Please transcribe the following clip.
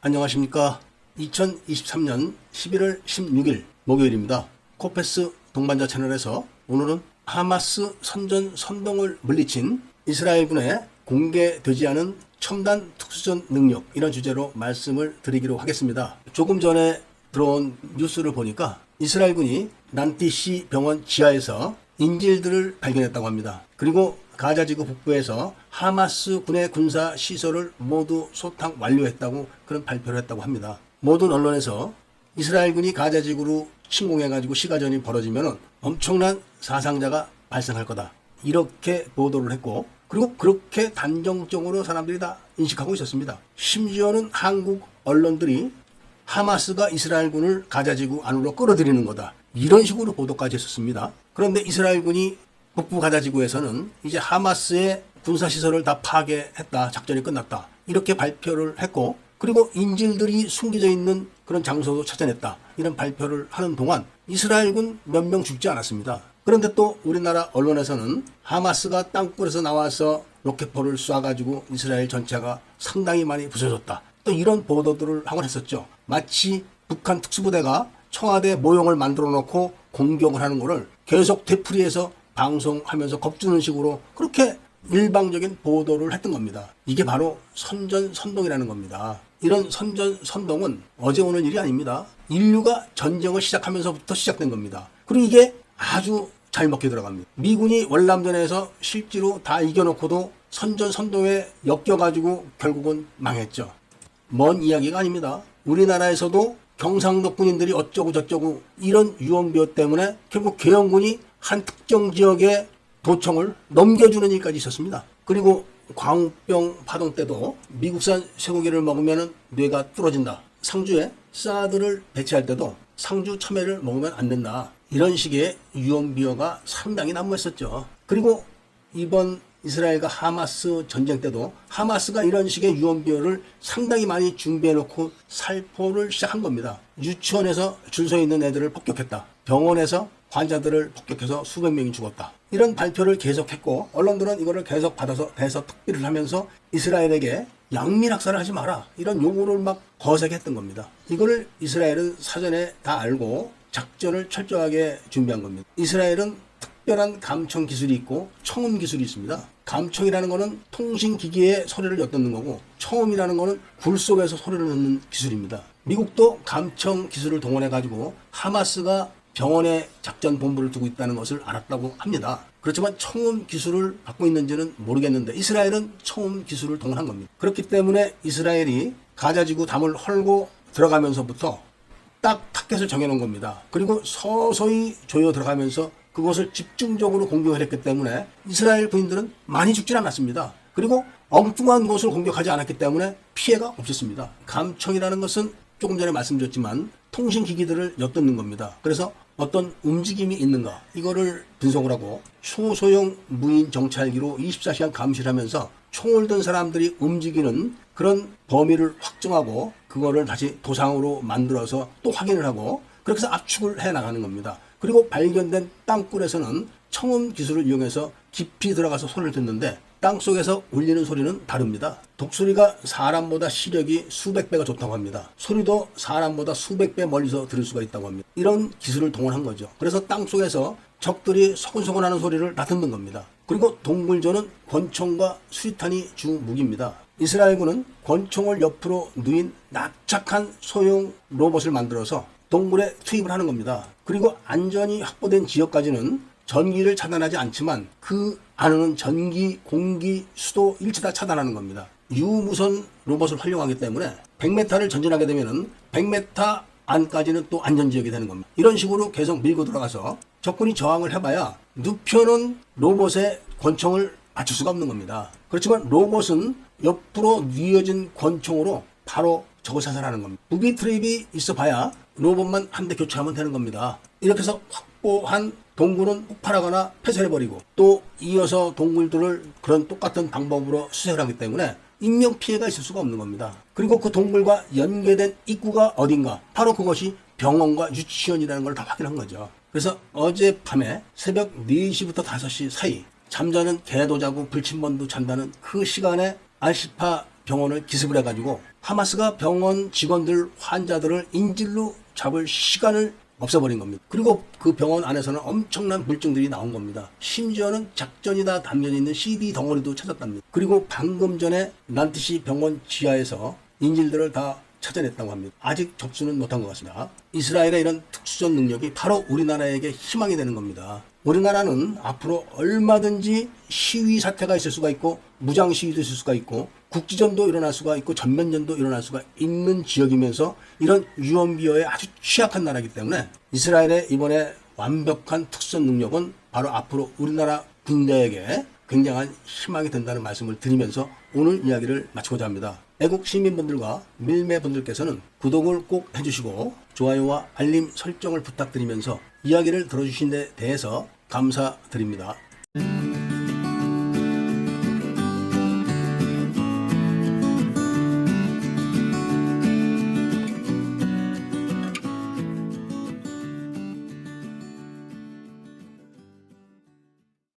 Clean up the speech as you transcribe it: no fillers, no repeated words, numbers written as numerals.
안녕하십니까. 2023년 11월 16일 목요일입니다. 코페스 동반자 채널에서 오늘은 하마스 선전 선동을 물리친 이스라엘군의 공개되지 않은 첨단 특수전 능력, 이런 주제로 말씀을 드리기로 하겠습니다. 조금 전에 들어온 뉴스를 보니까 이스라엘군이 난티시 병원 지하에서 인질들을 발견했다고 합니다. 그리고 가자지구 북부에서 하마스 군의 군사 시설을 모두 소탕 완료했다고 그런 발표를 했다고 합니다. 모든 언론에서 이스라엘군이 가자지구로 침공해가지고 시가전이 벌어지면 엄청난 사상자가 발생할 거다, 이렇게 보도를 했고, 그리고 그렇게 단정적으로 사람들이 다 인식하고 있었습니다. 심지어는 한국 언론들이 하마스가 이스라엘군을 가자지구 안으로 끌어들이는 거다, 이런 식으로 보도까지 했었습니다. 그런데 이스라엘군이 북부 가자지구에서는 이제 하마스의 군사시설을 다 파괴했다, 작전이 끝났다, 이렇게 발표를 했고, 그리고 인질들이 숨겨져 있는 그런 장소도 찾아냈다, 이런 발표를 하는 동안 이스라엘군 몇 명 죽지 않았습니다. 그런데 또 우리나라 언론에서는 하마스가 땅굴에서 나와서 로켓포를 쏴가지고 이스라엘 전체가 상당히 많이 부서졌다, 또 이런 보도들을 하곤 했었죠. 마치 북한 특수부대가 청와대 모형을 만들어 놓고 공격을 하는 거를 계속 되풀이해서 방송하면서 겁주는 식으로 그렇게 일방적인 보도를 했던 겁니다. 이게 바로 선전선동이라는 겁니다. 이런 선전선동은 어제 오늘 일이 아닙니다. 인류가 전쟁을 시작하면서부터 시작된 겁니다. 그리고 이게 아주 잘 먹게 들어갑니다. 미군이 월남전에서 실제로 다 이겨놓고도 선전선동에 엮여가지고 결국은 망했죠. 먼 이야기가 아닙니다. 우리나라에서도 경상도 군인들이 어쩌고 저쩌고 이런 유언비어 때문에 결국 계엄군이 한 특정 지역에 도청을 넘겨주는 일까지 있었습니다. 그리고 광우병 파동 때도 미국산 쇠고기를 먹으면 뇌가 뚫어진다, 상주에 사드를 배치할 때도 상주 참외를 먹으면 안 된다, 이런 식의 유언비어가 상당히 난무했었죠. 그리고 이번 이스라엘과 하마스 전쟁 때도 하마스가 이런 식의 유언비어를 상당히 많이 준비해놓고 살포를 시작한 겁니다. 유치원에서 줄 서 있는 애들을 폭격했다, 병원에서 환자들을 폭격해서 수백 명이 죽었다, 이런 발표를 계속했고, 언론들은 이거를 계속 받아서 대서특필을 하면서 이스라엘에게 양민학살을 하지 마라, 이런 요구를 막 거세게 했던 겁니다. 이거를 이스라엘은 사전에 다 알고 작전을 철저하게 준비한 겁니다. 이스라엘은 특별한 감청 기술이 있고 청음 기술이 있습니다. 감청이라는 거는 통신기기에 소리를 엿듣는 거고, 청음이라는 거는 굴 속에서 소리를 듣는 기술입니다. 미국도 감청 기술을 동원해가지고 하마스가 병원에 작전 본부를 두고 있다는 것을 알았다고 합니다. 그렇지만 청음 기술을 갖고 있는지는 모르겠는데 이스라엘은 청음 기술을 동원한 겁니다. 그렇기 때문에 이스라엘이 가자지구 담을 헐고 들어가면서부터 딱 타켓을 정해놓은 겁니다. 그리고 서서히 조여 들어가면서 그것을 집중적으로 공격을 했기 때문에 이스라엘 군인들은 많이 죽질 않았습니다. 그리고 엉뚱한 곳을 공격하지 않았기 때문에 피해가 없었습니다. 감청이라는 것은 조금 전에 말씀드렸지만 통신기기들을 엿듣는 겁니다. 그래서 어떤 움직임이 있는가, 이거를 분석을 하고 초소형 무인 정찰기로 24시간 감시를 하면서 총을 든 사람들이 움직이는 그런 범위를 확정하고 그거를 다시 도상으로 만들어서 또 확인을 하고 그렇게 해서 압축을 해나가는 겁니다. 그리고 발견된 땅굴에서는 청음 기술을 이용해서 깊이 들어가서 소리를 듣는데 땅속에서 울리는 소리는 다릅니다. 독수리가 사람보다 시력이 수백 배가 좋다고 합니다. 소리도 사람보다 수백 배 멀리서 들을 수가 있다고 합니다. 이런 기술을 동원한 거죠. 그래서 땅속에서 적들이 소곤소곤하는 소리를 다 듣는 겁니다. 그리고 동굴전은 권총과 수류탄이 주 무기입니다. 이스라엘군은 권총을 옆으로 누인 납작한 소형 로봇을 만들어서 동굴에 투입을 하는 겁니다. 그리고 안전이 확보된 지역까지는 전기를 차단하지 않지만 그 안에는 전기, 공기, 수도 일체 다 차단하는 겁니다. 유무선 로봇을 활용하기 때문에 100m를 전진하게 되면 100m 안까지는 또 안전지역이 되는 겁니다. 이런 식으로 계속 밀고 들어가서 적군이 저항을 해봐야 눕혀놓은 로봇의 권총을 맞출 수가 없는 겁니다. 그렇지만 로봇은 옆으로 뉘어진 권총으로 바로 적을 사살하는 겁니다. 무기 트랩이 있어봐야 로봇만 한 대 교체하면 되는 겁니다. 이렇게 해서 확보한 동굴은 폭발하거나 폐쇄해버리고 또 이어서 동굴들을 그런 똑같은 방법으로 수색을 하기 때문에 인명피해가 있을 수가 없는 겁니다. 그리고 그 동굴과 연계된 입구가 어딘가, 바로 그것이 병원과 유치원이라는 걸 다 확인한 거죠. 그래서 어젯밤에 새벽 4시부터 5시 사이 잠자는 개도 자고 불침번도 잔다는 그 시간에 알시파 병원을 기습을 해가지고 하마스가 병원 직원들 환자들을 인질로 잡을 시간을 없애버린 겁니다. 그리고 그 병원 안에서는 엄청난 물증들이 나온 겁니다. 심지어는 작전이 다 담겨져 있는 CD 덩어리도 찾았답니다. 그리고 방금 전에 난트시 병원 지하에서 인질들을 다 찾아냈다고 합니다. 아직 접수는 못한 것 같습니다. 이스라엘의 이런 특수전 능력이 바로 우리나라에게 희망이 되는 겁니다. 우리나라는 앞으로 얼마든지 시위 사태가 있을 수가 있고 무장 시위도 있을 수가 있고 국지전도 일어날 수가 있고 전면전도 일어날 수가 있는 지역이면서 이런 유언비어에 아주 취약한 나라이기 때문에 이스라엘의 이번에 완벽한 특수전 능력은 바로 앞으로 우리나라 군대에게 굉장한 희망이 된다는 말씀을 드리면서 오늘 이야기를 마치고자 합니다. 애국 시민분들과 밀매분들께서는 구독을 꼭 해주시고 좋아요와 알림 설정을 부탁드리면서 이야기를 들어주신 데 대해서 감사드립니다.